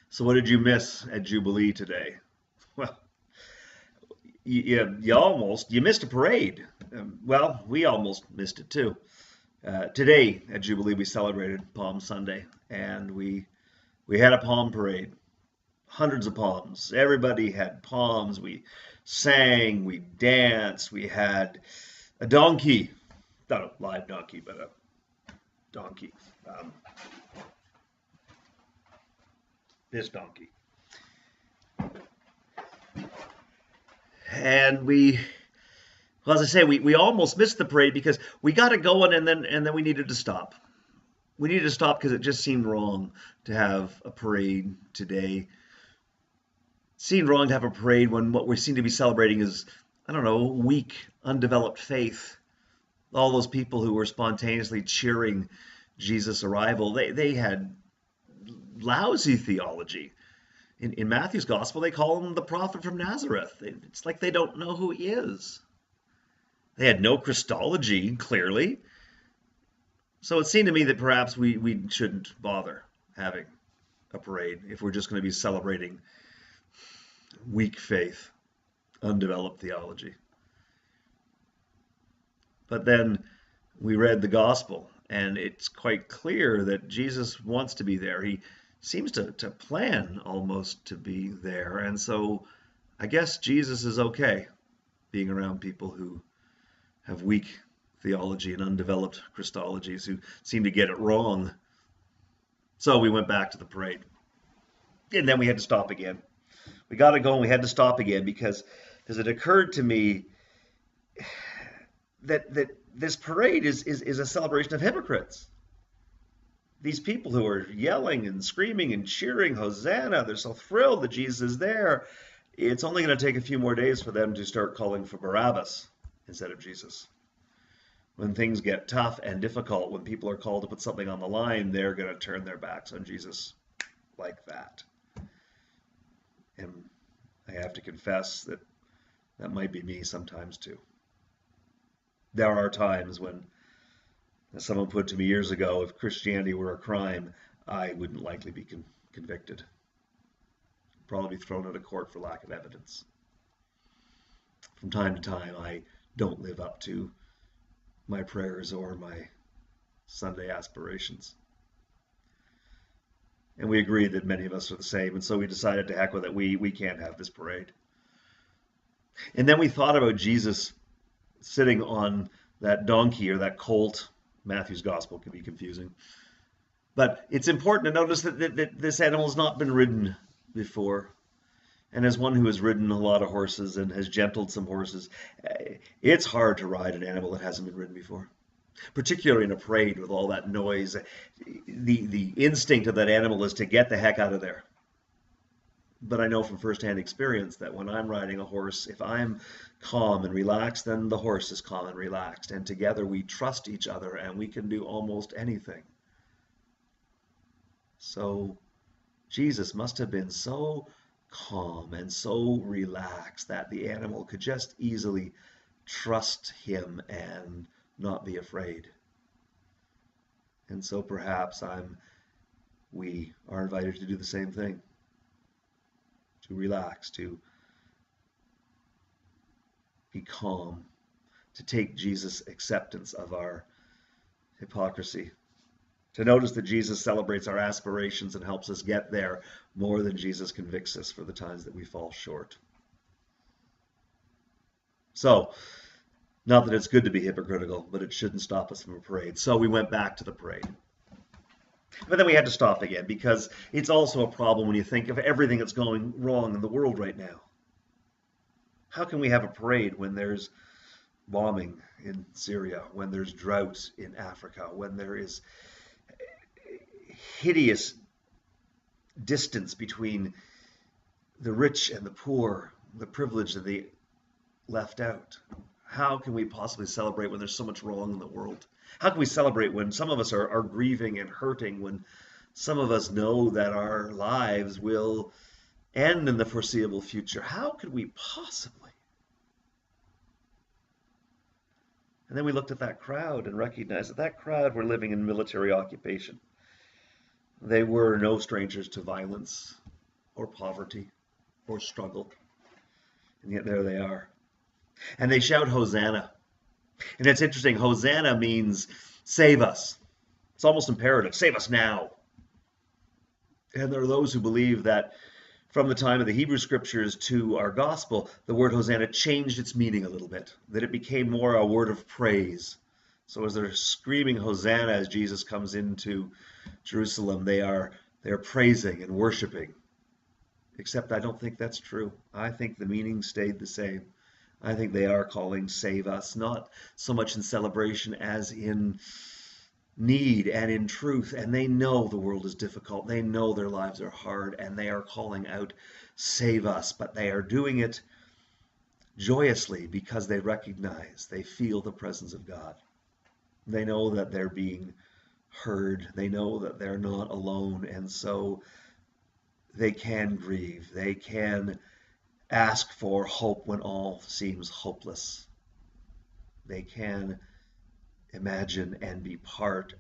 So what did you miss at Jubilee today? Well, you missed a parade. Well, we almost missed it too. Today at Jubilee we celebrated Palm Sunday, and we had a palm parade. Hundreds of palms. Everybody had palms. We sang, we danced, we had a donkey, not a live donkey, but a donkey. Um, this donkey. And well, as I say, we almost missed the parade because we got it going and then we needed to stop. We needed to stop because it just seemed wrong to have a parade today. It seemed wrong to have a parade when what we seem to be celebrating is, I don't know, weak, undeveloped faith. All those people who were spontaneously cheering Jesus' arrival, they had lousy theology. In Matthew's gospel, they call him the prophet from Nazareth. It's like they don't know who he is. They had no Christology, clearly. So it seemed to me that perhaps we shouldn't bother having a parade if we're just going to be celebrating weak faith, undeveloped theology. But then we read the gospel, and it's quite clear that Jesus wants to be there. He seems to plan almost to be there. And so I guess Jesus is okay being around people who have weak theology and undeveloped Christologies, who seem to get it wrong. So we went back to the parade. And then we had to stop again. We got to go and we had to stop again because it occurred to me that this parade is a celebration of hypocrites. These people who are yelling and screaming and cheering Hosanna, they're so thrilled that Jesus is there. It's only going to take a few more days for them to start calling for Barabbas instead of Jesus. When things get tough and difficult, when people are called to put something on the line, they're going to turn their backs on Jesus like that. And I have to confess that that might be me sometimes too. There are times when, as someone put to me years ago, if Christianity were a crime, I wouldn't likely be convicted. Probably be thrown out of court for lack of evidence. From time to time, I don't live up to my prayers or my Sunday aspirations. And we agreed that many of us are the same, and so we decided to heck with it. We can't have this parade. And then we thought about Jesus sitting on that donkey or that colt. Matthew's gospel can be confusing. But it's important to notice that this animal has not been ridden before. And as one who has ridden a lot of horses and has gentled some horses, it's hard to ride an animal that hasn't been ridden before, particularly in a parade with all that noise. The instinct of that animal is to get the heck out of there. But I know from firsthand experience that when I'm riding a horse, if I'm calm and relaxed, then the horse is calm and relaxed. And together we trust each other and we can do almost anything. So Jesus must have been so calm and so relaxed that the animal could just easily trust him and not be afraid. And so perhaps we are invited to do the same thing. To relax, to be calm, to take Jesus' acceptance of our hypocrisy, to notice that Jesus celebrates our aspirations and helps us get there more than Jesus convicts us for the times that we fall short. So, not that it's good to be hypocritical, but it shouldn't stop us from a parade. So we went back to the parade. But then we had to stop again because it's also a problem when you think of everything that's going wrong in the world right now. How can we have a parade when there's bombing in Syria, when there's drought in Africa, when there is hideous distance between the rich and the poor, the privileged and the left out? How can we possibly celebrate when there's so much wrong in the world? How can we celebrate when some of us are grieving and hurting, when some of us know that our lives will end in the foreseeable future? How could we possibly? And then we looked at that crowd and recognized that that crowd were living in military occupation. They were no strangers to violence. or poverty or struggle. And yet there they are. And they shout Hosanna. And it's interesting, Hosanna means save us. It's almost imperative. Save us now. And there are those who believe that from the time of the Hebrew scriptures to our gospel, the word Hosanna changed its meaning a little bit, that it became more a word of praise. So as they're screaming Hosanna as Jesus comes into Jerusalem, they're praising and worshiping. Except I don't think that's true. I think the meaning stayed the same. I think they are calling save us, not so much in celebration as in need and in truth. And they know the world is difficult. They know their lives are hard, and they are calling out, save us. But they are doing it joyously because they recognize, they feel the presence of God. They know that they're being heard. They know that they're not alone. And so they can grieve. They can ask for hope when all seems hopeless. They can imagine and be part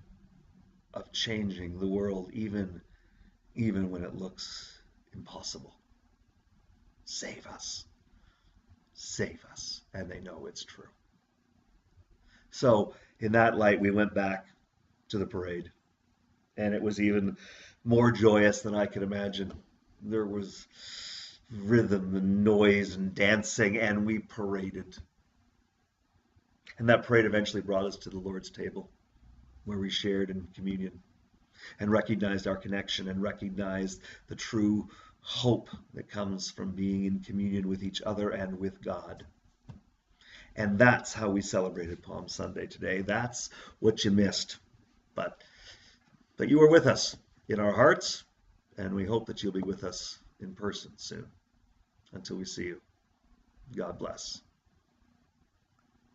of changing the world even when it looks impossible. Save us. Save us. And they know it's true. So in that light, we went back to the parade, and it was even more joyous than I could imagine. There was rhythm and noise and dancing, and we paraded. And that parade eventually brought us to the Lord's table, where we shared in communion and recognized our connection and recognized the true hope that comes from being in communion with each other and with God. And that's how we celebrated Palm Sunday today. That's what you missed. But you were with us in our hearts, and we hope that you'll be with us in person soon. Until we see you, God bless.